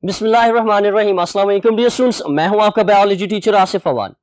बिस्मिल्लाहिर्रहमानिर्रहीम। अस्सलाम वालेकुम डियर स्टूडेंट्स, मैं हूं आपका biology teacher Asif Awan.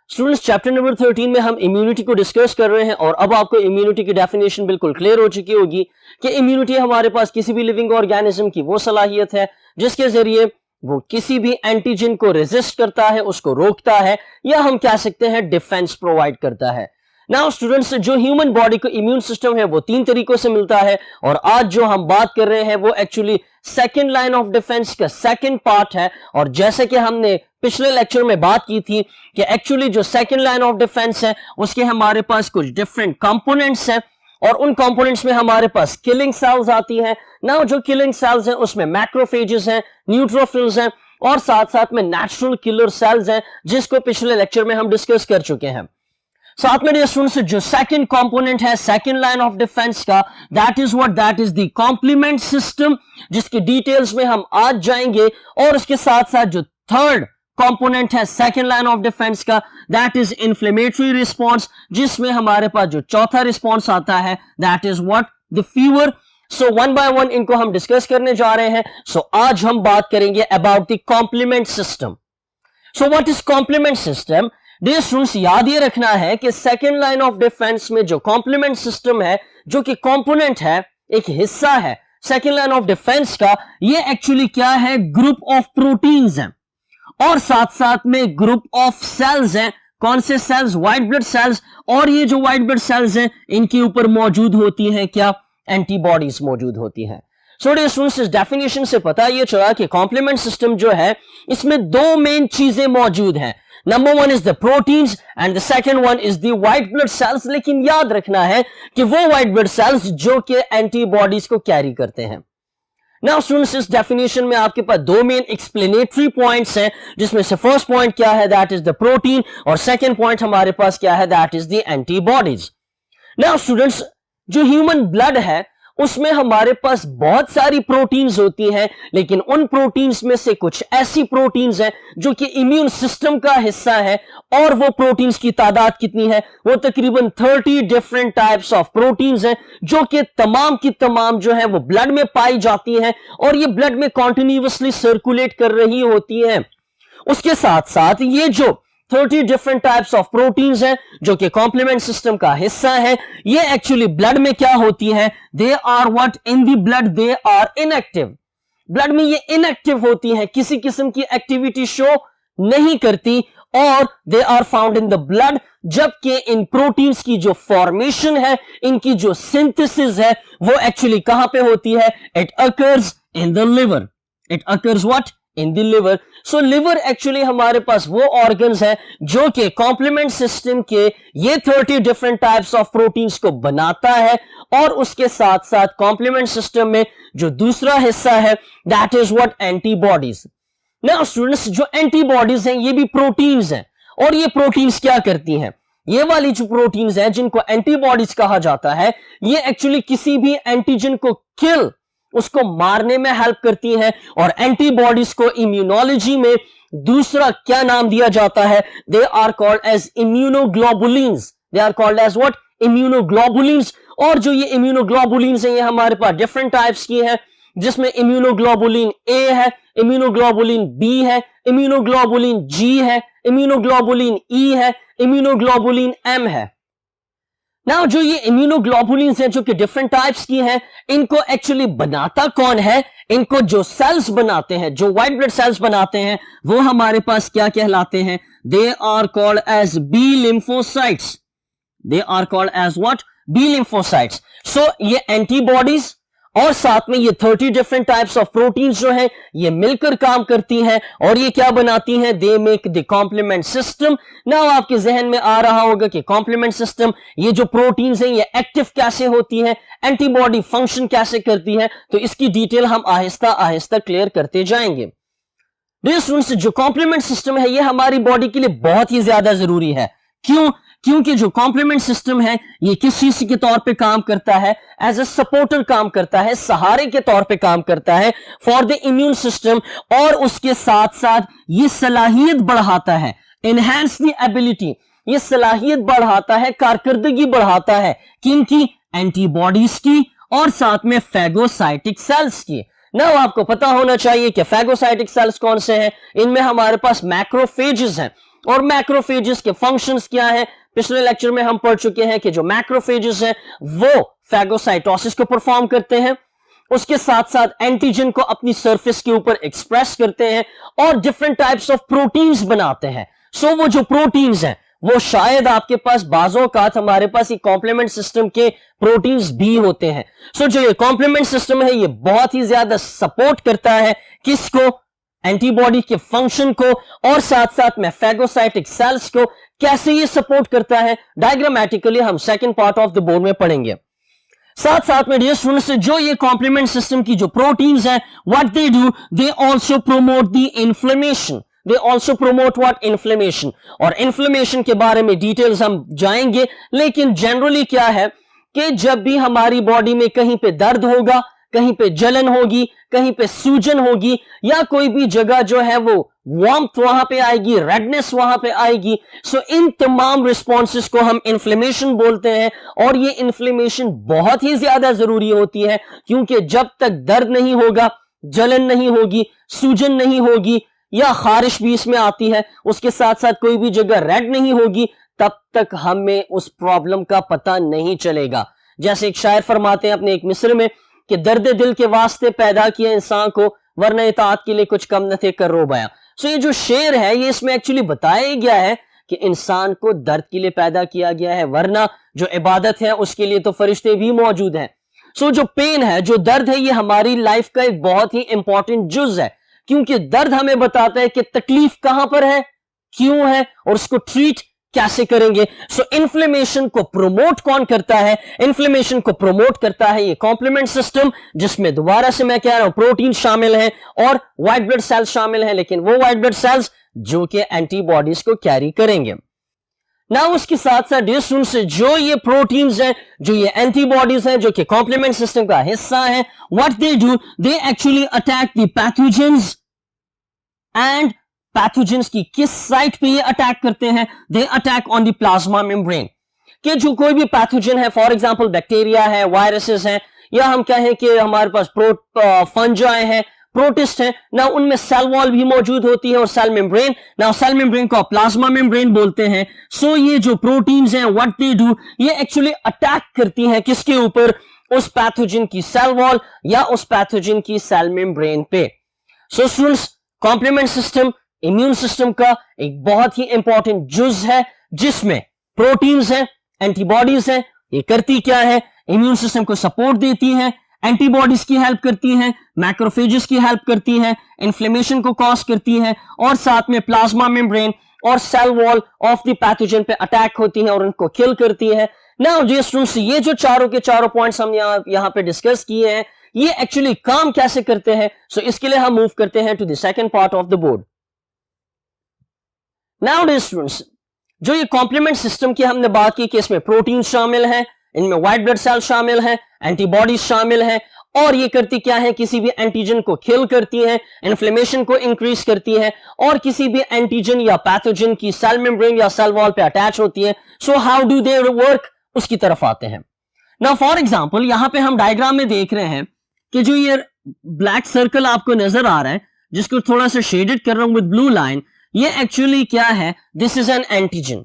Students, chapter number 13 में हम इम्यूनिटी को डिस्कस कर रहे हैं और अब आपको इम्यूनिटी की डेफिनेशन बिल्कुल क्लियर हो चुकी होगी कि इम्यूनिटी हमारे पास किसी भी लिविंग ऑर्गेनिज्म की वो सलाहियत है जिसके जरिए वो किसी भी एंटीजन को रेजिस्ट करता है, उसको रोकता है, या हम कह सकते हैं डिफेंस प्रोवाइड करता है। नाउ स्टूडेंट्स, जो ह्यूमन बॉडी को इम्यून सिस्टम है वो 3 तरीकों से मिलता है और आज जो हम बात कर रहे हैं वो actually second line of defence का सेकंड पार्ट है। और जैसे कि हमने पिछले लेक्चर में बात की थी कि एक्चुअली जो सेकंड लाइन ऑफ डिफेंस है उसके हमारे पास कुछ डिफरेंट कंपोनेंट्स हैं और उन कंपोनेंट्स में हमारे पास किलिंग सेल्स आती हैं। नाउ जो किलिंग सेल्स हैं उसमें मैक्रोफेजेस हैं, न्यूट्रोफिल्स हैं और साथ साथ में नेचुरल किलर सेल्स हैं, जिसको पिछले लेक्चर में हम डिस्कस कर चुके हैं। साथ में स्टूडेंट्स, जो सेकंड कंपोनेंट है सेकंड लाइन ऑफ डिफेंस का, that is the complement system, जिसकी डिटेल्स में हम आज जाएंगे। और उसके साथ साथ जो थर्ड कंपोनेंट है सेकंड लाइन ऑफ डिफेंस का, दैट इज इन्फ्लेमेटरी रिस्पॉन्स, जिसमें हमारे पास जो चौथा रिस्पॉन्स आता है that is the fever. So one by one इनको हम डिस्कस करने जा रहे हैं। सो आज हम बात करेंगे about the complement system. So what is complement system? Dear students, याद ये रखना है कि सेकेंड लाइन ऑफ डिफेंस में जो कॉम्प्लीमेंट सिस्टम है, जो कि कंपोनेंट है, एक हिस्सा है सेकेंड लाइन ऑफ डिफेंस का, ये एक्चुअली क्या है? ग्रुप ऑफ प्रोटीन्स हैं और साथ साथ में ग्रुप ऑफ सेल्स हैं। कौन से सेल्स? White blood cells. और ये जो व्हाइट ब्लड सेल्स हैं इनके ऊपर मौजूद होती हैं क्या? एंटीबॉडीज मौजूद होती हैं। सो डियर स्टूडेंट्स, इस डेफिनेशन से पता ये चला कि कॉम्प्लीमेंट सिस्टम जो है इसमें दो मेन चीजें मौजूद हैं। Number one is the proteins and the second one is the white blood cells. लेकिन याद रखना है कि वो व्हाइट ब्लड सेल्स जो कि एंटीबॉडीज को कैरी करते हैं। नाउ स्टूडेंट्स, इस डेफिनेशन में आपके पास दो मेन एक्सप्लेनेटरी पॉइंट्स हैं, जिसमें से फर्स्ट पॉइंट क्या है? That is the protein. और सेकंड पॉइंट हमारे पास क्या है? That is the antibodies. Now students, जो ह्यूमन ब्लड है उसमें हमारे पास बहुत सारी प्रोटीन्स होती हैं, लेकिन उन प्रोटीन्स में से कुछ ऐसी प्रोटीन्स हैं जो कि इम्यून सिस्टम का हिस्सा है। और वो प्रोटीन्स की तादाद कितनी है? वो तकरीबन 30 डिफरेंट टाइप्स ऑफ प्रोटीन्स हैं, जो कि तमाम की तमाम जो है वो ब्लड में पाई जाती हैं और ये ब्लड में कॉन्टिन्यूअसली सर्कुलेट कर रही होती हैं। उसके साथ साथ ये जो 30 डिफरेंट टाइप्स ऑफ प्रोटीन्स हैं जो कि कॉम्प्लीमेंट सिस्टम का हिस्सा है, ये एक्चुअली ब्लड में क्या होती है? They are what? In the blood they are inactive. Blood में ये इनएक्टिव होती है, किसी किस्म की एक्टिविटी शो नहीं करती और they are found in the blood. जबकि इन प्रोटीन्स की जो फॉर्मेशन है, इनकी जो सिंथेसिस है, वो एक्चुअली कहां पे होती है? It occurs in the liver. It occurs what? In the liver. So liver actually हमारे पास वो ऑर्गन्स है जो कि कॉम्प्लीमेंट सिस्टम के ये 30 डिफरेंट टाइप्स ऑफ प्रोटीन्स को बनाता है। और उसके साथ साथ कॉम्प्लीमेंट सिस्टम में जो दूसरा हिस्सा है that is what? Antibodies. Now students, जो एंटीबॉडीज हैं ये भी प्रोटीन्स हैं और ये प्रोटीन्स क्या करती हैं? ये वाली जो प्रोटीन्स हैं जिनको एंटीबॉडीज कहा जाता है, ये एक्चुअली किसी भी एंटीजन को किल, उसको मारने में हेल्प करती हैं। और एंटीबॉडीज को इम्यूनोलॉजी में दूसरा क्या नाम दिया जाता है? They are called as immunoglobulins. They are called as what? Immunoglobulins. और जो ये इम्यूनोग्लोबुलिन्स हैं ये हमारे पास डिफरेंट टाइप्स की हैं, जिसमें इम्यूनोग्लोबुलिन ए है, इम्यूनोग्लोबुलिन बी है, इम्यूनोग्लोबुलिन जी है, इम्यूनोग्लोबुलिन ई है, इम्यूनोग्लोबुलिन एम है। नाउ जो ये इम्यूनोग्लोबुलिन्स हैं जो कि डिफरेंट टाइप्स की हैं, इनको एक्चुअली बनाता कौन है? इनको जो सेल्स बनाते हैं, जो व्हाइट ब्लड सेल्स बनाते हैं, वो हमारे पास क्या कहलाते हैं? They are called as B lymphocytes. They are called as what? B lymphocytes. So ये एंटीबॉडीज और साथ में ये 30 डिफरेंट टाइप्स ऑफ प्रोटीन्स जो हैं ये मिलकर काम करती हैं और ये क्या बनाती हैं? They make the complement system. Now आपके जहन में आ रहा होगा कि कॉम्प्लीमेंट सिस्टम, ये जो प्रोटीन्स हैं ये एक्टिव कैसे होती हैं, एंटीबॉडी फंक्शन कैसे करती है, तो इसकी डिटेल हम आहिस्ता आहिस्ता क्लियर करते जाएंगे। डियर स्टूडेंट्स, जो कॉम्प्लीमेंट सिस्टम है ये हमारी बॉडी के लिए बहुत ही ज्यादा जरूरी है। क्यों? क्योंकि जो कॉम्प्लीमेंट सिस्टम है ये किस चीज के तौर पे काम करता है? एज ए सपोर्टर काम करता है, सहारे के तौर पे काम करता है फॉर द इम्यून सिस्टम। और उसके साथ साथ ये सलाहियत बढ़ाता है, एनहांस द एबिलिटी, ये सलाहियत बढ़ाता है, कारकर्दगी बढ़ाता है किनकी? एंटीबॉडीज की और साथ में फैगोसाइटिक सेल्स की। ना आपको पता होना चाहिए कि फैगोसाइटिक सेल्स कौन से हैं। इनमें हमारे पास मैक्रोफेजेस हैं और मैक्रोफेजेस के फंक्शंस क्या हैं, पिछले लेक्चर में हम पढ़ चुके हैं कि जो मैक्रोफेजेस हैं वो फैगोसाइटोसिस को परफॉर्म करते हैं, उसके साथ साथ एंटीजन को अपनी सरफेस के ऊपर एक्सप्रेस करते हैं और डिफरेंट टाइप्स ऑफ प्रोटीन्स बनाते हैं। सो वो जो प्रोटीन्स हैं वो शायद आपके पास बाजों का हमारे पास ये कॉम्प्लीमेंट सिस्टम के प्रोटीन्स भी होते हैं। सो जो ये कॉम्प्लीमेंट सिस्टम है ये बहुत ही ज्यादा सपोर्ट करता है किसको, एंटीबॉडी के फंक्शन को, और साथ साथ में फैगोसाइटिक सेल्स को कैसे ये सपोर्ट करता है डायग्रामेटिकली हम second part of the board में पढ़ेंगे। साथ साथ में डियर स्टूडेंट्स जो ये कॉम्प्लीमेंट सिस्टम की जो प्रोटीन्स हैं what they do, they also promote the inflammation, they also promote what, inflammation. और इन्फ्लेमेशन के बारे में डिटेल्स हम जाएंगे, लेकिन जनरली क्या है कि जब भी हमारी बॉडी में कहीं पे दर्द होगा, कहीं पे जलन होगी, कहीं पे सूजन होगी, या कोई भी जगह जो है वो वार्मथ वहां पे आएगी, रेडनेस वहां पे आएगी, सो इन तमाम रिस्पॉन्सेस को हम इन्फ्लेमेशन बोलते हैं। और ये इन्फ्लेमेशन बहुत ही ज्यादा जरूरी होती है क्योंकि जब तक दर्द नहीं होगा, जलन नहीं होगी, सूजन नहीं होगी, या खारिश भी इसमें आती है, उसके साथ साथ कोई भी जगह रेड नहीं होगी, तब तक हमें उस प्रॉब्लम का पता नहीं चलेगा। जैसे एक शायर फरमाते हैं अपने एक मिसरे में कि दर्द दिल के वास्ते पैदा किया इंसान को, वरना इताअत के लिए कुछ कम न थे कर रो बया। सो ये जो शेर है ये इसमें एक्चुअली बताया गया है कि इंसान को दर्द के लिए पैदा किया गया है, वरना जो इबादत है उसके लिए तो फरिश्ते भी मौजूद हैं। सो जो पेन है, जो दर्द है, ये हमारी लाइफ का एक बहुत ही इंपॉर्टेंट जुज है क्योंकि दर्द हमें बताता है कि तकलीफ कहां पर है, क्यों है, और उसको ट्रीट कैसे करेंगे। सो इन्फ्लेमेशन को प्रमोट कौन करता है, इन्फ्लेमेशन को प्रमोट करता है ये कॉम्प्लीमेंट सिस्टम, जिसमें दोबारा से मैं कह रहा हूं प्रोटीन शामिल है और व्हाइट ब्लड सेल्स शामिल है, लेकिन वो व्हाइट ब्लड सेल्स जो कि एंटीबॉडीज को कैरी करेंगे। ना उसके साथ साथ डियर स्टूडेंट्स जो ये प्रोटीन्स हैं, जो ये एंटीबॉडीज हैं, जो कि कॉम्प्लीमेंट सिस्टम का हिस्सा है, what they do, they actually attack the pathogens. And pathogens की किस साइट पे ये अटैक करते हैं, they attack on the plasma membrane. कि जो कोई भी पैथोजन है, फॉर एग्जांपल बैक्टीरिया है, वायरसेस हैं, या हम कहें कि हमारे पास फंजाई हैं, प्रोटिस्ट हैं ना, उनमें सेल वॉल भी मौजूद होती है और सेल मेम्ब्रेन ना, सेल मेम्ब्रेन को प्लाज्मा मेम्ब्रेन बोलते हैं। सो ये जो प्रोटीन्स हैं व्हाट दे डू, ये एक्चुअली अटैक करती हैं किसके ऊपर, उस पैथोजन की सेल वॉल या उस पैथोजन की सेल मेम्ब्रेन पे। So students complement system immune system का एक बहुत ही इंपॉर्टेंट जुज है जिसमें प्रोटीन्स हैं, एंटीबॉडीज हैं। ये करती क्या है, इम्यून सिस्टम को सपोर्ट देती है, एंटीबॉडीज की हेल्प करती है, मैक्रोफेजेस की हेल्प करती है, इन्फ्लेमेशन को कॉज करती है, और साथ में प्लाज्मा मेम्ब्रेन और cell wall of the pathogen पे अटैक होती है और उनको किल करती है। नाउ डियर स्टूडेंट्स ये जो चारों के चारों पॉइंट्स हम यहां पे डिस्कस किए हैं, ये एक्चुअली काम कैसे करते हैं। सो इसके लिए हम मूव करते हैं to the second part of the board. Now dear students जो ये कॉम्प्लीमेंट सिस्टम की हमने बात की कि इसमें प्रोटीन शामिल हैं, इनमें व्हाइट ब्लड सेल शामिल हैं, एंटीबॉडीज शामिल हैं, और ये करती क्या है, किसी भी एंटीजन को किल करती है, इन्फ्लेमेशन को इंक्रीज करती है, और किसी भी एंटीजन या पैथोजन की सेल मेम्ब्रेन या सेल वॉल पे अटैच होती है। So how do they work, उसकी तरफ आते हैं। नाउ फॉर एग्जांपल यहां पे हम डायग्राम में देख रहे हैं कि जो ये ब्लैक सर्कल आपको नजर आ रहा है, जिसको थोड़ा सा शेडेड कर रहा हूं विद ब्लू लाइन, ये एक्चुअली क्या है, दिस इज एन एंटीजन।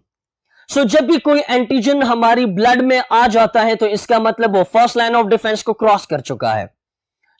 सो जब भी कोई एंटीजन हमारी ब्लड में आ जाता है तो इसका मतलब वो फर्स्ट लाइन ऑफ डिफेंस को क्रॉस कर चुका है।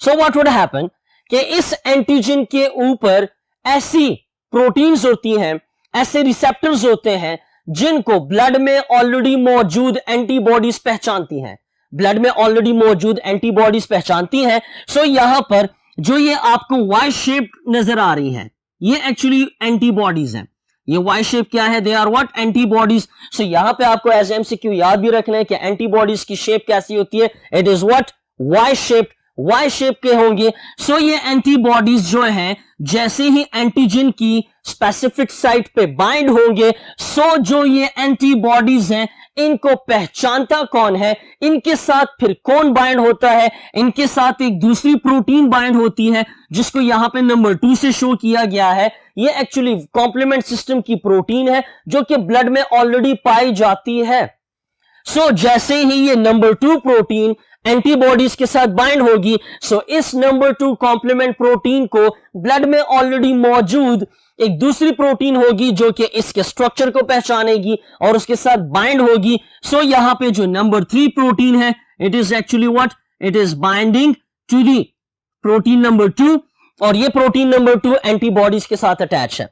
सो व्हाट वुड हैपन कि इस एंटीजन के ऊपर ऐसी प्रोटीन्स होती हैं, ऐसे रिसेप्टर्स होते हैं जिनको ब्लड में ऑलरेडी मौजूद एंटीबॉडीज पहचानती हैं, ब्लड में ऑलरेडी मौजूद एंटीबॉडीज पहचानती हैं। सो यहां पर जो ये आपको वाई शेप नजर आ रही है, ये एक्चुअली एंटीबॉडीज हैं। ये वाई शेप क्या है, दे आर व्हाट, एंटीबॉडीज। सो यहां पे आपको एज एमसीक्यू याद भी रखना है कि एंटीबॉडीज की शेप कैसी होती है, it is what, Y shape, Y shape के होंगे। सो ये एंटीबॉडीज जो है जैसे ही एंटीजन की स्पेसिफिक साइट पे बाइंड होंगे, सो जो ये एंटीबॉडीज हैं इनको पहचानता कौन है, इनके साथ फिर कौन बाइंड होता है, इनके साथ एक दूसरी प्रोटीन बाइंड होती है जिसको यहां पे नंबर 2 से शो किया गया है। ये एक्चुअली कॉम्प्लीमेंट सिस्टम की प्रोटीन है जो कि ब्लड में ऑलरेडी पाई जाती है। सो जैसे ही ये नंबर 2 प्रोटीन एंटीबॉडीज के साथ बाइंड होगी, सो इस नंबर 2 कॉम्प्लीमेंट प्रोटीन को ब्लड में ऑलरेडी मौजूद एक दूसरी प्रोटीन होगी जो कि इसके स्ट्रक्चर को पहचानेगी और उसके साथ बाइंड होगी। सो यहां पे जो नंबर 3 प्रोटीन है, it is actually what, it is binding to the protein number 2 और ये प्रोटीन नंबर 2 एंटीबॉडीज के साथ अटैच है।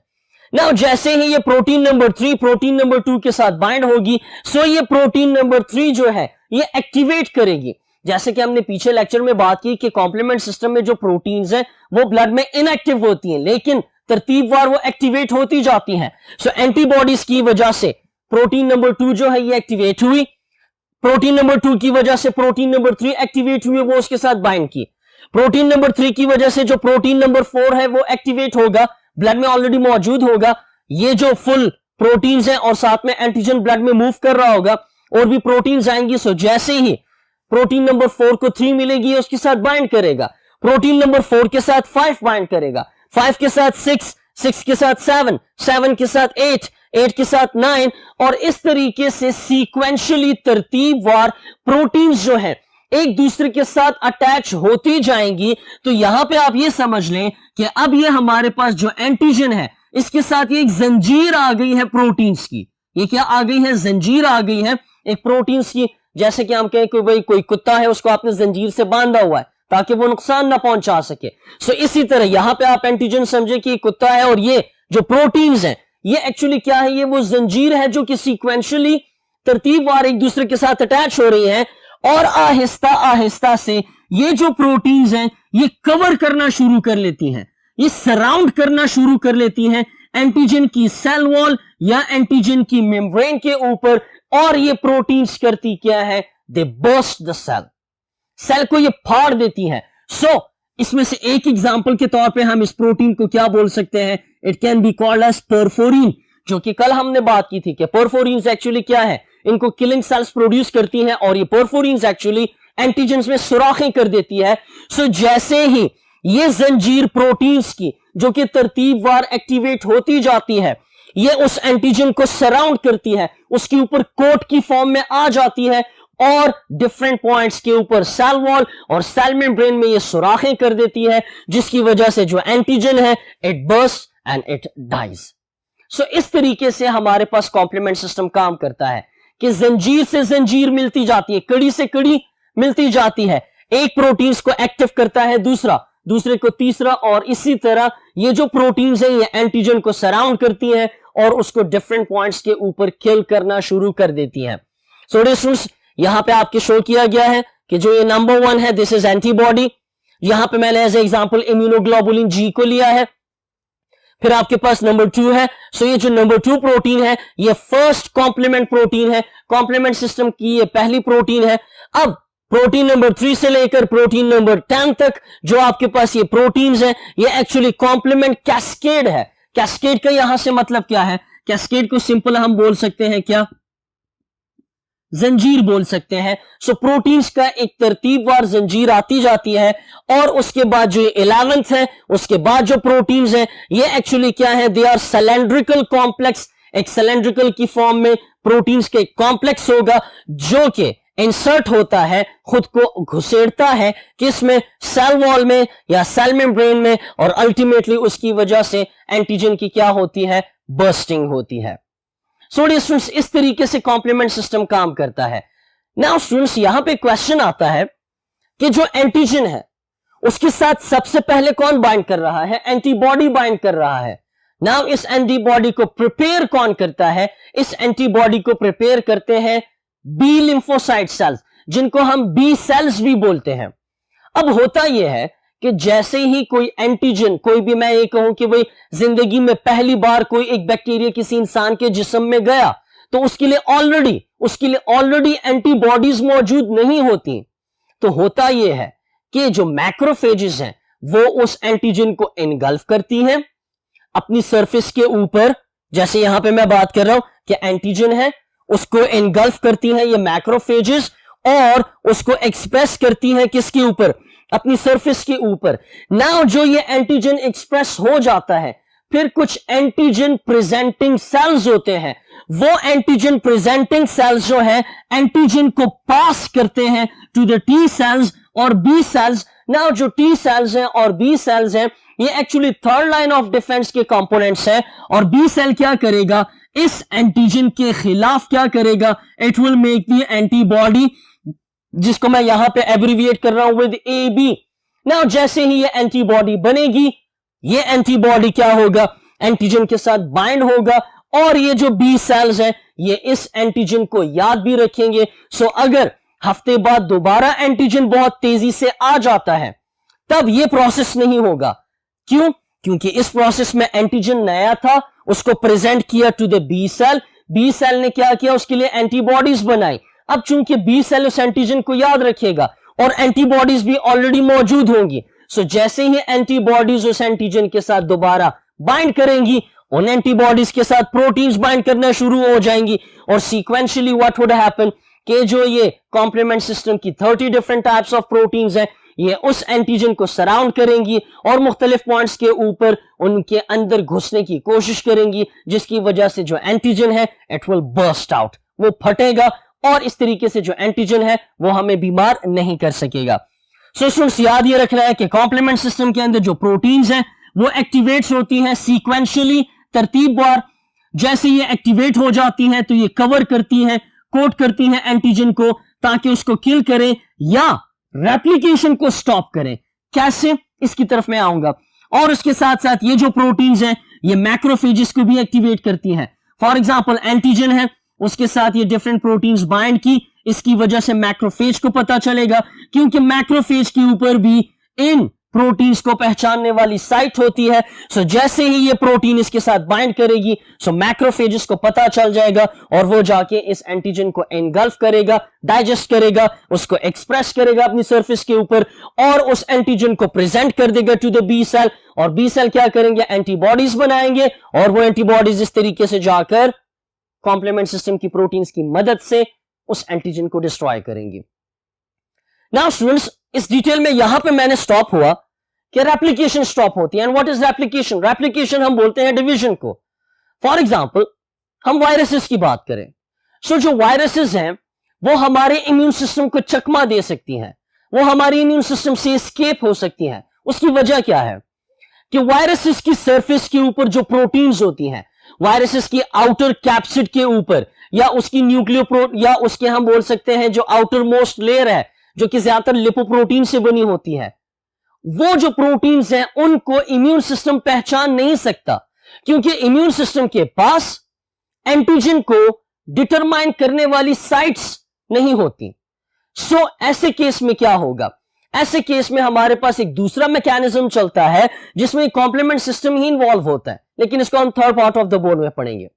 नाउ जैसे ही ये प्रोटीन नंबर 3 प्रोटीन नंबर 2 के साथ बाइंड होगी, सो ये प्रोटीन नंबर 3 जो है ये एक्टिवेट करेगी। जैसे कि हमने पीछे लेक्चर में बात की कि कॉम्प्लीमेंट सिस्टम में जो प्रोटीन्स हैं वो ब्लड में इनएक्टिव होती हैं, लेकिन तरतीबवार वो एक्टिवेट होती जाती हैं। सो एंटीबॉडीज की वजह से प्रोटीन नंबर 2 जो है ये एक्टिवेट हुई, प्रोटीन नंबर 2 की वजह से प्रोटीन नंबर 3 एक्टिवेट हुई, वो उसके साथ बाइंड की। प्रोटीन नंबर 3 की वजह से जो प्रोटीन नंबर 4 है वो एक्टिवेट होगा, ब्लड में ऑलरेडी मौजूद होगा। ये जो फुल प्रोटीन्स हैं और साथ में एंटीजन ब्लड में मूव कर रहा होगा और भी प्रोटीन्स आएंगी। सो जैसे ही प्रोटीन नंबर 4 को 3 मिलेगी उसके साथ बाइंड करेगा, प्रोटीन नंबर 4 के साथ 5 बाइंड करेगा, 5 के साथ 6, 6 के साथ 7, 7 के साथ 8, 8 के साथ 9 और इस तरीके से सीक्वेंशियली तरतीबवार प्रोटीन्स जो है एक दूसरे के साथ अटैच होती जाएंगी। तो यहां पे आप ये समझ लें कि अब ये हमारे पास जो एंटीजन है इसके साथ ये एक जंजीर आ गई है प्रोटीन्स की। ये क्या आ गई है? जंजीर आ गई है एक प्रोटीन्स की। जैसे कि हम कहें कि भाई कोई कुत्ता है, उसको आपने जंजीर से बांधा हुआ है ताकि वो नुकसान ना पहुंचा सके। सो इसी तरह यहां पे आप एंटीजन समझे कि कुत्ता है और ये जो प्रोटीन्स हैं ये एक्चुअली क्या है? ये वो जंजीर है जो कि सीक्वेंशियली तरतीबवार एक दूसरे के साथ अटैच हो रही है और आहिस्ता आहिस्ता से ये जो प्रोटीन्स हैं ये कवर करना शुरू कर लेती हैं, ये सराउंड करना शुरू कर लेती हैं एंटीजन की सेल वॉल या एंटीजन की मेम्ब्रेन के ऊपर। और ये प्रोटीन्स करती क्या है? दे बर्स्ट द सेल, सेल को ये फाड़ देती हैं। सो इसमें से एक एग्जांपल के तौर पे हम इस प्रोटीन को क्या बोल सकते हैं? It can be called as perforin, जो कि कल हमने बात की थी कि परफोरिन्स एक्चुअली क्या है, इनको किलिंग सेल्स प्रोड्यूस करती हैं और ये परफोरिन्स एक्चुअली एंटीजन्स में सुराखें कर देती है। सो जैसे ही ये जंजीर प्रोटीन्स की जो कि तरतीबवार एक्टिवेट होती जाती है, ये उस एंटीजन को सराउंड करती है, उसके ऊपर कोट की फॉर्म में आ जाती है और डिफरेंट पॉइंट्स के ऊपर सेल वॉल और सेल मेम्ब्रेन में ये सुराखें कर देती है, जिसकी वजह से जो एंटीजन है it burst and it dies. So इस तरीके से हमारे पास कॉम्प्लीमेंट सिस्टम काम करता है कि जंजीर से जंजीर मिलती जाती है, कड़ी से कड़ी मिलती जाती है। एक प्रोटीन्स को एक्टिव करता है दूसरा, दूसरे को तीसरा, और इसी तरह ये जो प्रोटीन्स हैं ये एंटीजन को सराउंड करती हैं और उसको डिफरेंट पॉइंट्स के ऊपर किल करना शुरू कर देती हैं। सो स्टूडेंट्स यहां पे आपके शो किया गया है कि जो ये नंबर 1 है दिस इज एंटीबॉडी। यहां पे मैंने एज एग्जांपल इम्यूनोग्लोबुलिन जी को लिया है। फिर आपके पास नंबर 2 है। सो ये जो नंबर 2 प्रोटीन है ये फर्स्ट कॉम्प्लीमेंट प्रोटीन है, कॉम्प्लीमेंट सिस्टम की ये पहली प्रोटीन है। अब प्रोटीन नंबर 3 से लेकर प्रोटीन नंबर 10 तक जो आपके पास ये प्रोटीन्स हैं ये एक्चुअली कॉम्प्लीमेंट कैस्केड है। कैस्केड का यहां से मतलब क्या है? कैस्केड को सिंपल हम बोल सकते हैं क्या? जंजीर बोल सकते हैं। सो प्रोटीन्स का एक तरतीबवार जंजीर आती जाती है और उसके बाद जो 11th है, उसके बाद जो प्रोटीन्स हैं ये एक्चुअली क्या है? They are cylindrical complex. एक सिलेंड्रिकल की फॉर्म में प्रोटीन्स के कॉम्प्लेक्स होगा जो कि इंसर्ट होता है, खुद को घुसेड़ता है किसमें? सेल वॉल में या सेल मेम्ब्रेन में, और अल्टीमेटली उसकी वजह से एंटीजन की क्या होती है? बर्स्टिंग होती है। सो स्टूडेंट्स इस तरीके से कॉम्प्लीमेंट सिस्टम काम करता है। नाउ स्टूडेंट्स यहां पे क्वेश्चन आता है कि जो एंटीजन है उसके साथ सबसे पहले कौन बाइंड कर रहा है? एंटीबॉडी बाइंड कर रहा है। नाउ इस एंटीबॉडी को प्रिपेयर कौन करता है? इस एंटीबॉडी को प्रिपेयर करते हैं बी लिम्फोसाइट सेल्स, जिनको हम बी सेल्स भी बोलते हैं। अब होता यह है कि जैसे ही कोई एंटीजन, कोई भी, मैं ये कहूं कि भाई जिंदगी में पहली बार कोई एक बैक्टीरिया किसी इंसान के जिस्म में गया तो उसके लिए ऑलरेडी एंटीबॉडीज मौजूद नहीं होती। तो होता यह है कि जो मैक्रोफेजेस हैं वो उस एंटीजन को इनगल्फ करती हैं अपनी सरफेस के ऊपर। जैसे यहां पे मैं बात कर रहा हूं कि एंटीजन है, उसको इनगल्फ करती हैं ये मैक्रोफेजेस और उसको एक्सप्रेस करती हैं किसके ऊपर? अपनी सरफेस के ऊपर। नाउ जो ये एंटीजन एक्सप्रेस हो जाता है फिर कुछ एंटीजन प्रेजेंटिंग सेल्स होते हैं। वो एंटीजन प्रेजेंटिंग सेल्स जो है एंटीजन को पास करते हैं टू द टी सेल्स और बी सेल्स। नाउ जो टी सेल्स हैं और बी सेल्स हैं ये actually third line of defence के कंपोनेंट्स हैं। और बी सेल क्या करेगा, इस एंटीजन के खिलाफ क्या करेगा, it will make the antibody, जिसको मैं यहां पे एब्रिविएट कर रहा हूं विद ए बी। नाउ जैसे ही ये एंटीबॉडी बनेगी, ये एंटीबॉडी क्या होगा, एंटीजन के साथ बाइंड होगा और ये जो बी सेल्स हैं ये इस एंटीजन को याद भी रखेंगे। सो अगर हफ्ते बाद दोबारा एंटीजन बहुत तेजी से आ जाता है तब ये प्रोसेस नहीं होगा। क्यों? क्योंकि इस प्रोसेस में एंटीजन नया था, उसको प्रेजेंट किया to the B cell, B cell ने क्या किया, उसके लिए एंटीबॉडीज बनाई। अब चूंकि बी सेल उस एंटीजन को याद रखेगा और एंटीबॉडीज भी ऑलरेडी मौजूद होंगी, सो जैसे ही एंटीबॉडीज उस एंटीजन के साथ दोबारा बाइंड करेंगी, उन एंटीबॉडीज के साथ प्रोटीन्स बाइंड करना शुरू हो जाएंगी और सीक्वेंशियली व्हाट वुड हैपन कि जो ये कॉम्प्लीमेंट सिस्टम की 30 डिफरेंट टाइप्स ऑफ प्रोटीन्स हैं ये उस एंटीजन को सराउंड करेंगी और मुख्तलिफ पॉइंट्स के ऊपर उनके अंदर घुसने की कोशिश करेंगी, जिसकी वजह से जो एंटीजन है इट विल बर्स्ट आउट, वो फटेगा और इस तरीके से जो एंटीजन है वो हमें बीमार नहीं कर सकेगा। सो स्टूडेंट्स याद ये रखना है कि कॉम्प्लीमेंट सिस्टम के अंदर जो प्रोटीन्स हैं वो एक्टिवेट होती हैं सीक्वेंशियली, तरतीबवार। जैसे ये एक्टिवेट हो जाती हैं तो ये कवर करती हैं, कोट करती हैं एंटीजन को ताकि उसको किल करें या रेप्लिकेशन को स्टॉप करें। कैसे, इसकी तरफ मैं आऊंगा। और उसके साथ साथ ये जो प्रोटीन्स हैं ये मैक्रोफेजेस को भी एक्टिवेट करती हैं। फॉर एग्जांपल एंटीजन है, उसके साथ ये डिफरेंट प्रोटीन्स बाइंड की, इसकी वजह से मैक्रोफेज को पता चलेगा, क्योंकि मैक्रोफेज के ऊपर भी इन प्रोटीन्स को पहचानने वाली साइट होती है। सो जैसे ही ये प्रोटीन इसके साथ बाइंड करेगी सो मैक्रोफेजेस को पता चल जाएगा और वो जाके इस एंटीजन को एनगल्फ करेगा, डाइजेस्ट करेगा, उसको एक्सप्रेस करेगा अपनी सरफेस के ऊपर और उस एंटीजन को प्रेजेंट कर देगा टू द बी सेल। और बी सेल क्या करेंगे, एंटीबॉडीज बनाएंगे और वो एंटीबॉडीज इस तरीके से जाकर कॉम्प्लीमेंट सिस्टम की प्रोटीन्स की मदद से उस एंटीजन को डिस्ट्रॉय करेंगी। नाउ स्टूडेंट्स इस डिटेल में यहां पे मैंने स्टॉप हुआ कि रेप्लिकेशन स्टॉप होती है। And what is replication? Replication हम बोलते हैं डिवीजन को। फॉर एग्जांपल हम वायरसेस की बात करें, सो जो वायरसेस हैं वो हमारे इम्यून सिस्टम को चकमा दे सकती हैं, वो हमारे इम्यून सिस्टम से एस्केप हो सकती हैं। उसकी वजह क्या है कि वायरसेस की सरफेस के ऊपर जो प्रोटीन्स होती हैं, वायरसेस की आउटर कैप्सिड के ऊपर या उसकी न्यूक्लियो या उसके हम बोल सकते हैं जो आउटर मोस्ट लेयर है जो कि ज्यादातर लिपोप्रोटीन से बनी होती है, वो जो प्रोटीन्स हैं उनको इम्यून सिस्टम पहचान नहीं सकता, क्योंकि इम्यून सिस्टम के पास एंटीजन को डिटरमाइन करने वाली साइट्स नहीं होती। सो ऐसे केस में क्या होगा, ऐसे केस में हमारे पास एक दूसरा मैकेनिज्म चलता है जिसमें कॉम्प्लीमेंट सिस्टम ही इन्वॉल्व होता है, लेकिन इसको हम third part of the board में पढ़ेंगे।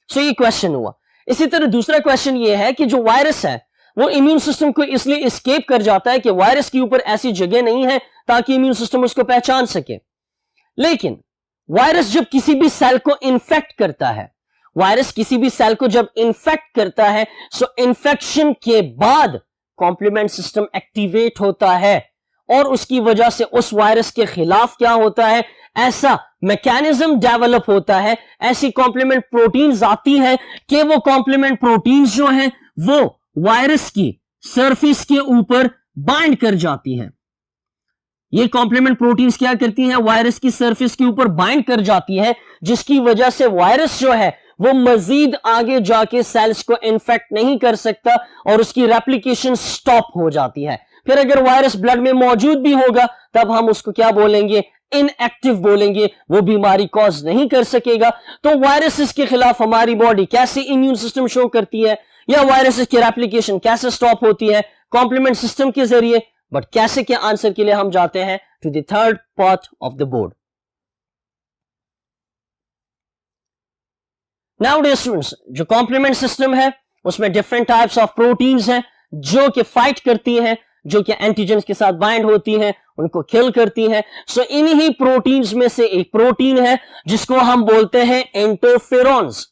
सो ये क्वेश्चन हुआ। इसी तरह दूसरा क्वेश्चन ये है कि जो वायरस है वो इम्यून सिस्टम को इसलिए एस्केप कर जाता है कि वायरस के ऊपर ऐसी जगह नहीं है ताकि इम्यून सिस्टम उसको पहचान सके। लेकिन वायरस जब किसी भी सेल को इन्फेक्ट करता है, वायरस किसी भी सेल को जब इन्फेक्ट करता है, सो इन्फेक्शन के बाद कॉम्प्लीमेंट सिस्टम एक्टिवेट होता है और उसकी वजह से उस वायरस के खिलाफ क्या होता है, ऐसा मैकेनिज्म डेवलप होता है, ऐसी कॉम्प्लीमेंट प्रोटीन्स आती हैं कि वो कॉम्प्लीमेंट प्रोटीन्स जो हैं वो वायरस की सरफेस के ऊपर बाइंड कर जाती हैं। ये कॉम्प्लीमेंट प्रोटीन्स क्या करती हैं, वायरस की सरफेस के ऊपर बाइंड कर जाती है, जिसकी वजह से वायरस जो है वो मजीद आगे जाके सेल्स को इन्फेक्ट नहीं कर सकता और उसकी रेप्लिकेशन स्टॉप हो जाती है। फिर अगर वायरस ब्लड में मौजूद भी होगा तब हम उसको क्या बोलेंगे, इनएक्टिव बोलेंगे, वो बीमारी कॉज नहीं कर सकेगा। तो वायरसेस के खिलाफ हमारी बॉडी कैसे इम्यून सिस्टम शो करती है या वायरसेस की रेप्लिकेशन कैसे स्टॉप होती है, कॉम्प्लीमेंट सिस्टम के जरिए। बट कैसे के आंसर के लिए हम जाते हैं to the third part of the board. Nowadays students जो कॉम्प्लीमेंट सिस्टम है उसमें डिफरेंट टाइप्स ऑफ प्रोटीन्स हैं जो कि फाइट करती हैं, जो कि एंटीजेंस के साथ बाइंड होती हैं, उनको किल करती हैं। सो इन्हीं प्रोटीन्स में से एक प्रोटीन है जिसको हम बोलते हैं इंटरफेरॉन्स,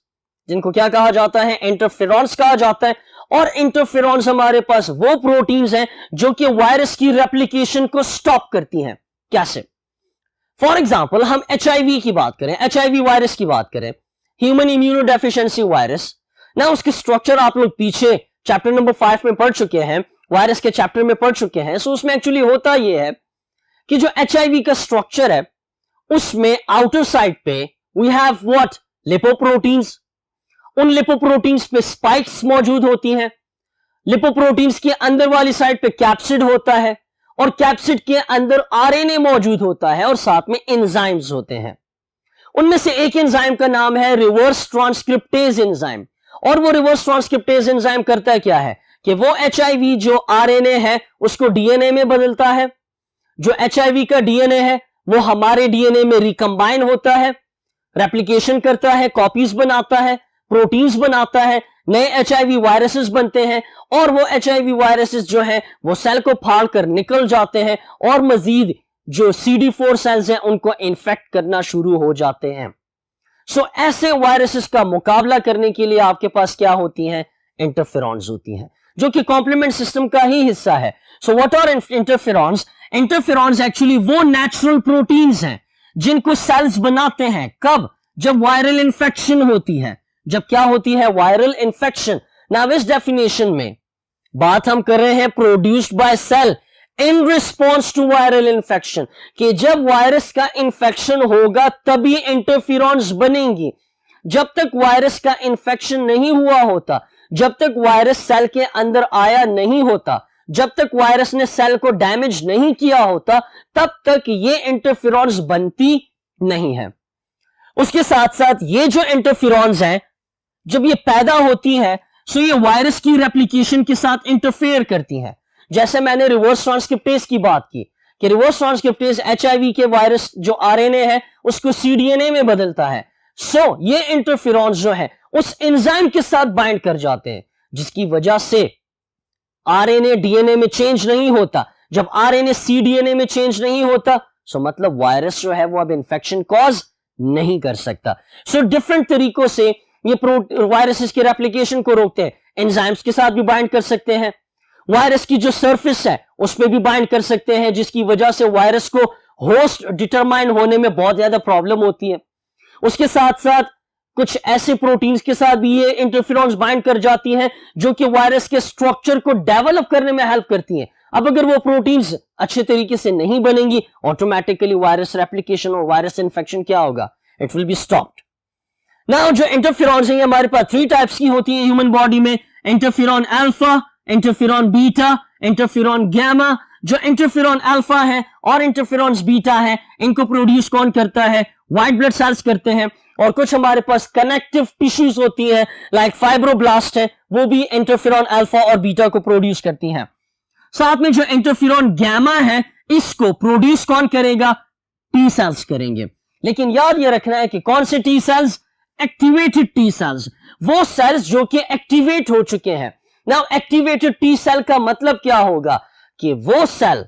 जिनको क्या कहा जाता है, इंटरफेरॉन्स कहा जाता है। और इंटरफेरॉन्स हमारे पास वो प्रोटीन्स हैं जो कि वायरस की रेप्लिकेशन को स्टॉप करती हैं। कैसे? फॉर एग्जाम्पल हम HIV की बात करें, HIV वायरस की बात करें, ह्यूमन इम्यूनो डेफिशिएंसी वायरस ना, उसके स्ट्रक्चर आप लोग पीछे चैप्टर नंबर 5 में पढ़ चुके हैं, वायरस के चैप्टर में पढ़ चुके हैं। सो उसमें एक्चुअली होता यह है कि जो HIV का स्ट्रक्चर है उसमें आउटर साइड पे वी हैव व्हाट, लिपोप्रोटीन्स। उन लिपोप्रोटीन्स पे स्पाइक्स मौजूद होती हैं। लिपोप्रोटीन्स के अंदर वाली साइड पे कैप्सिड होता है और कैप्सिड के अंदर RNA मौजूद होता है और साथ में एंजाइम्स होते हैं। उनमें से एक एंजाइम का नाम है रिवर्स ट्रांसक्रिप्टेज एंजाइम। और वो रिवर्स ट्रांसक्रिप्टेज एंजाइम करता क्या है कि वो HIV जो RNA है उसको DNA में बदलता है। जो HIV का DNA है वो हमारे DNA में रिकंबाइन होता है, रेप्लिकेशन करता है, कॉपीज बनाता है, प्रोटीन्स बनाता है, नए HIV वायरसेस बनते हैं और वो HIV वायरसेस जो है वो सेल को फाड़ कर निकल जाते हैं और मजीद जो CD4 सेल्स हैं उनको इन्फेक्ट करना शुरू हो जाते हैं। सो ऐसे वायरसेस का मुकाबला करने के लिए आपके पास क्या होती हैं, इंटरफेरॉन्स होती हैं, जो कि कॉम्प्लीमेंट सिस्टम का ही हिस्सा है। So what are interferons? Interferons actually वो नेचुरल प्रोटीन्स हैं जिनको सेल्स बनाते हैं। कब? जब वायरल इंफेक्शन होती है। जब क्या होती है? Viral infection. नाउ इस डेफिनेशन में बात हम कर रहे हैं produced by cell in response to viral infection, कि जब वायरस का इंफेक्शन होगा तभी इंटरफेरॉन्स बनेंगी। जब तक वायरस का इंफेक्शन नहीं हुआ होता, जब तक वायरस सेल के अंदर आया नहीं होता, जब तक वायरस ने सेल को डैमेज नहीं किया होता, तब तक ये इंटरफेरॉन्स बनती नहीं है। उसके साथ साथ ये जो इंटरफेरॉन्स हैं जब ये पैदा होती है सो ये वायरस की रेप्लिकेशन के साथ इंटरफेयर करती हैं। जैसे मैंने रिवर्स ट्रांसक्रिप्टेज की बात की कि रिवर्स ट्रांसक्रिप्टेज HIV के वायरस जो RNA है उसको cDNA में बदलता है। सो ये इंटरफेरॉन्स जो है उस एंजाइम के साथ बाइंड कर जाते हैं, जिसकी वजह से RNA DNA में चेंज नहीं होता। जब RNA cDNA में चेंज नहीं होता सो मतलब वायरस जो है वो अब इंफेक्शन कॉज नहीं कर सकता। सो डिफरेंट तरीकों से ये वायरसेस के रेप्लिकेशन को रोकते हैं। एंजाइम्स के साथ भी बाइंड कर सकते हैं, वायरस की जो सरफेस है उस पर भी बाइंड कर सकते हैं, जिसकी वजह से वायरस को होस्ट डिटरमाइन होने में बहुत ज्यादा प्रॉब्लम होती है। उसके साथ साथ कुछ ऐसे प्रोटीन्स के साथ भी ये इंटरफेरॉन्स बाइंड कर जाती हैं जो कि वायरस के स्ट्रक्चर को डेवलप करने में हेल्प करती हैं। अब अगर वो प्रोटीन्स अच्छे तरीके से नहीं बनेंगी, ऑटोमेटिकली वायरस रेप्लिकेशन और वायरस इंफेक्शन क्या होगा, it will be stopped. Now जो इंटरफेरॉन्स है हमारे पास 3 टाइप्स की होती है ह्यूमन बॉडी में, interferon alpha, interferon beta, interferon gamma. जो इंटरफेरॉन अल्फा है और इंटरफेरॉन्स बीटा है इनको प्रोड्यूस कौन करता है? व्हाइट ब्लड सेल्स करते हैं। और कुछ हमारे पास कनेक्टिव टिश्यूज होती हैं लाइक फाइब्रोब्लास्ट है, वो भी इंटरफेरॉन अल्फा और बीटा को प्रोड्यूस करती हैं। साथ में जो इंटरफेरॉन गामा है इसको प्रोड्यूस कौन करेगा? टी सेल्स करेंगे। लेकिन याद ये रखना है कि कौन से T cells? Activated T cells, वो सेल्स जो कि एक्टिवेट हो चुके हैं। नाउ एक्टिवेटेड टी सेल का मतलब क्या होगा कि वो सेल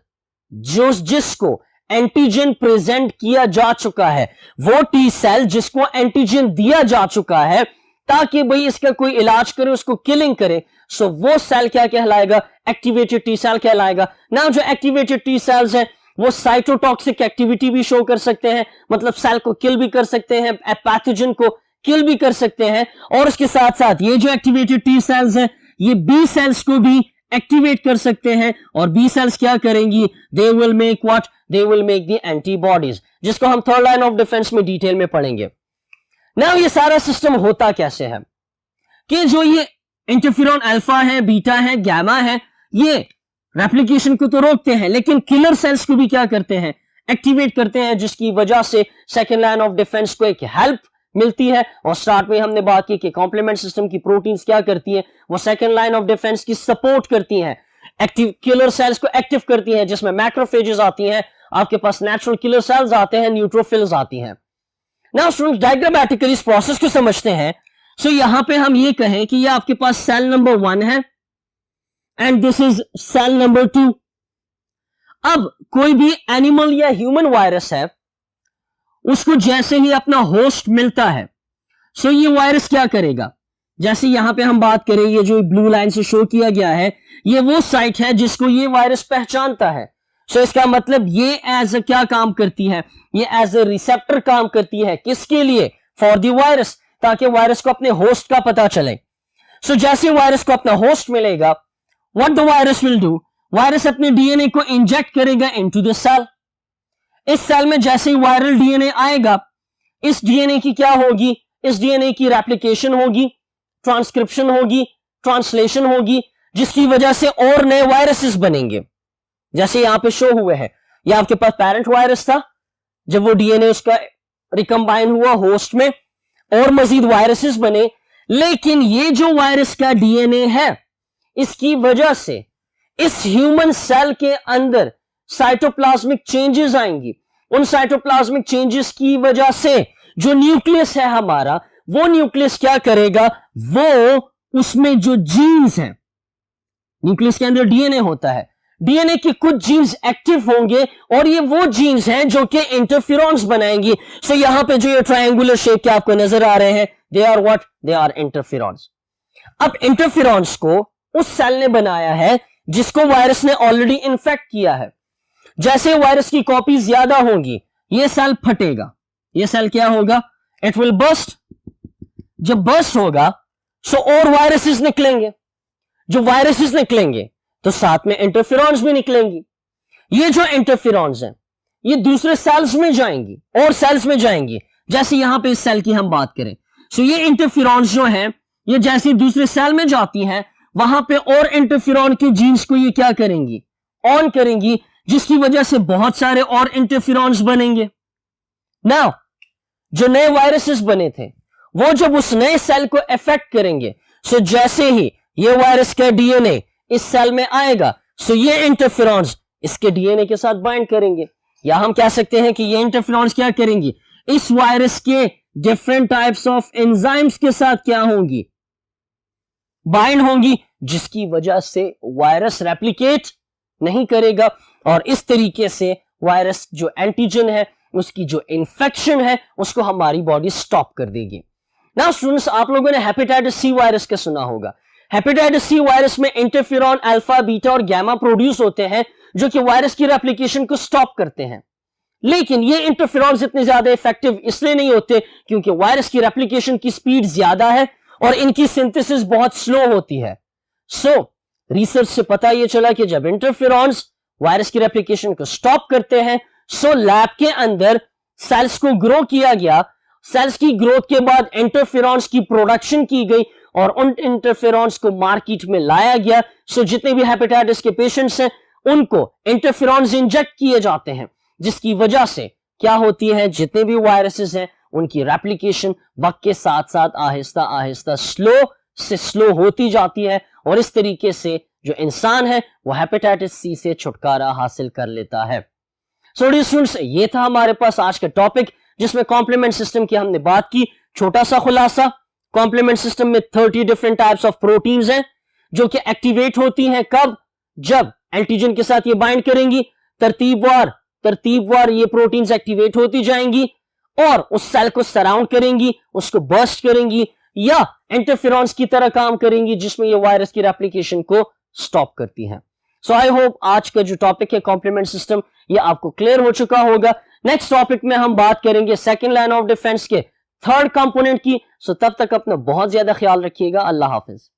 जिसको एंटीजन प्रेजेंट किया जा चुका है, वो टी सेल जिसको एंटीजन दिया जा चुका है ताकि भाई इसका कोई इलाज करे, उसको किलिंग करे, सो वो सेल क्या कहलाएगा? एक्टिवेटेड टी सेल कहलाएगा। नाउ जो एक्टिवेटेड टी सेल्स हैं वो साइटोटॉक्सिक एक्टिविटी भी शो कर सकते हैं, मतलब सेल को किल भी कर सकते हैं, पैथोजन को किल भी कर सकते हैं। और उसके साथ साथ ये जो एक्टिवेटेड टी सेल्स हैं ये बी सेल्स को भी एक्टिवेट कर सकते हैं। और बी सेल्स क्या करेंगी? They will make what? They will make the antibodies, जिसको हम थर्ड लाइन ऑफ डिफेंस में डिटेल में पढ़ेंगे। नाउ ये सारा सिस्टम होता कैसे है कि जो ये इंटरफेरॉन अल्फा है, बीटा है, गामा है, ये रेप्लिकेशन को तो रोकते हैं लेकिन किलर सेल्स को भी क्या करते हैं? एक्टिवेट करते हैं, जिसकी वजह से सेकेंड लाइन ऑफ डिफेंस को एक हेल्प मिलती है। और स्टार्ट में हमने बात की कि कॉम्प्लीमेंट सिस्टम की प्रोटीन्स क्या करती हैं? वो सेकेंड लाइन ऑफ डिफेंस की सपोर्ट करती हैं, एक्टिव किलर सेल्स को एक्टिव करती हैं, जिसमें मैक्रोफेजेस आती हैं, आपके पास नेचुरल किलर सेल्स आते हैं, न्यूट्रोफिल्स आती हैं। नाउ स्टूडेंट्स डायग्रामेटिकली इस प्रोसेस को समझते हैं। सो यहां पे हम ये कहें कि ये आपके पास सेल नंबर 1 है and this is cell number 2। अब कोई भी एनिमल या ह्यूमन वायरस है, उसको जैसे ही अपना होस्ट मिलता है सो ये वायरस क्या करेगा? जैसे यहां पे हम बात करें, ये जो ब्लू लाइन से शो किया गया है ये वो साइट है जिसको ये वायरस पहचानता है। सो इसका मतलब ये एज अ क्या काम करती है, ये एज अ रिसेप्टर काम करती है, किसके लिए, फॉर द वायरस, ताकि वायरस को अपने होस्ट का पता चले। सो जैसे वायरस को अपना होस्ट मिलेगा, what the virus will do, virus अपने डीएनए को इंजेक्ट करेगा इनटू द सेल। इस सेल में जैसे ही वायरल डीएनए आएगा, इस डीएनए की क्या होगी, इस डीएनए की रेप्लिकेशन होगी, ट्रांसक्रिप्शन होगी, ट्रांसलेशन होगी, जिसकी वजह से और नए वायरसेस बनेंगे। जैसे यहां पे शो हुए हैं, ये आपके पास पेरेंट वायरस था, जब वो डीएनए उसका रिकंबाइन हुआ होस्ट में, और मजीद वायरसेस बने। लेकिन ये जो वायरस का डीएनए है, इसकी वजह से इस ह्यूमन सेल के अंदर साइटोप्लाज्मिक चेंजेस आएंगी। उन साइटोप्लाज्मिक चेंजेस की वजह से जो न्यूक्लियस है हमारा, वो न्यूक्लियस क्या करेगा, वो उसमें जो जीन्स हैं, न्यूक्लियस के अंदर डीएनए होता है, डीएनए के कुछ जीन्स एक्टिव होंगे, और ये वो जीन्स हैं जो कि इंटरफेरॉन्स बनाएंगी। सो यहां पे जो ये ट्रायंगुलर शेप के आपको नजर आ रहे हैं, they are what, they are interferons. अब इंटरफेरॉन्स को उस सेल ने बनाया है जिसको वायरस ने ऑलरेडी इन्फेक्ट किया है। जैसे वायरस की कॉपी ज्यादा होंगी, ये सेल फटेगा, ये सेल क्या होगा, इट विल बर्स्ट। जब बर्स्ट होगा, सो और वायरसेस निकलेंगे, जो वायरसेस निकलेंगे तो साथ में इंटरफेरॉन्स भी निकलेंगी। ये जो इंटरफेरॉन्स हैं, ये दूसरे सेल्स में जाएंगी और सेल्स में जाएंगी। जैसे यहां पे इस सेल की हम बात करें, सो ये इंटरफेरॉन्स जो हैं, ये जैसे दूसरे सेल में जाती हैं, वहां पे और इंटरफेरॉन के जीन्स को ये क्या करेंगी, ऑन करेंगी, जिसकी वजह से बहुत सारे और इंटरफेरॉन्स बनेंगे। नाउ जो नए वायरसेस बने थे, वो जब उस नए सेल को अफेक्ट करेंगे, सो जैसे ही ये वायरस का डीएनए इस सेल में आएगा, सो ये इंटरफेरॉन्स इसके डीएनए के साथ बाइंड करेंगे, या हम कह सकते हैं कि ये इंटरफेरॉन्स क्या करेंगी, इस वायरस के डिफरेंट टाइप्स ऑफ एंजाइम्स के साथ क्या होंगी, बाइंड होंगी, जिसकी वजह से वायरस रेप्लिकेट नहीं करेगा, और इस तरीके से वायरस जो एंटीजन है, उसकी जो इन्फेक्शन है, उसको हमारी बॉडी स्टॉप कर देगी। नाउ स्टूडेंट्स, आप लोगों ने हेपेटाइटिस सी वायरस का सुना होगा। हेपेटाइटिस सी वायरस में इंटरफेरॉन अल्फा, बीटा और गामा प्रोड्यूस होते हैं, जो कि वायरस की रेप्लिकेशन को स्टॉप करते हैं। लेकिन ये इंटरफेरॉन्स इतने ज्यादा इफेक्टिव इसलिए नहीं होते क्योंकि वायरस की रेप्लिकेशन की स्पीड ज्यादा है और इनकी सिंथेसिस बहुत स्लो होती है। सो रिसर्च से पता यह चला कि जब इंटरफेरॉन्स वायरस की रेप्लिकेशन को स्टॉप करते हैं, सो लैब के अंदर सेल्स को ग्रो किया गया। सेल्स की ग्रोथ के बाद इंटरफेरॉन्स की प्रोडक्शन की गई और उन इंटरफेरॉन्स को मार्केट में लाया गया। सो जितने भी हेपेटाइटिस के पेशेंट्स हैं, उनको इंटरफेरॉन्स इंजेक्ट किए जाते हैं, जिसकी वजह से क्या होती है, जितने भी वायरसेस हैं उनकी रेप्लिकेशन वक्त के साथ साथ आहिस्ता आहिस्ता स्लो से स्लो होती जाती है, और इस तरीके से जो इंसान है वो हेपेटाइटिस सी से छुटकारा हासिल कर लेता है। सो डियर स्टूडेंट्स, ये था हमारे पास आज का टॉपिक, जिसमें कॉम्प्लीमेंट सिस्टम की हमने बात की। छोटा सा खुलासा, कॉम्प्लीमेंट सिस्टम में 30 डिफरेंट टाइप्स ऑफ प्रोटीन्स हैं जो कि एक्टिवेट होती हैं। कब? जब एंटीजन के साथ ये बाइंड करेंगी, तरतीबवार ये प्रोटीन्स एक्टिवेट होती जाएंगी और उस सेल को सराउंड करेंगी, उसको बर्स्ट करेंगी, या इंटरफेरॉन्स की तरह काम करेंगी, जिसमें ये वायरस की रेप्लिकेशन को स्टॉप करती हैं। सो आई होप आज का जो टॉपिक है कॉम्प्लीमेंट सिस्टम, ये आपको क्लियर हो चुका होगा। नेक्स्ट टॉपिक में हम बात करेंगे सेकंड लाइन ऑफ डिफेंस के थर्ड कंपोनेंट की। सो तब तक अपना बहुत ज्यादा ख्याल रखिएगा। अल्लाह हाफिज।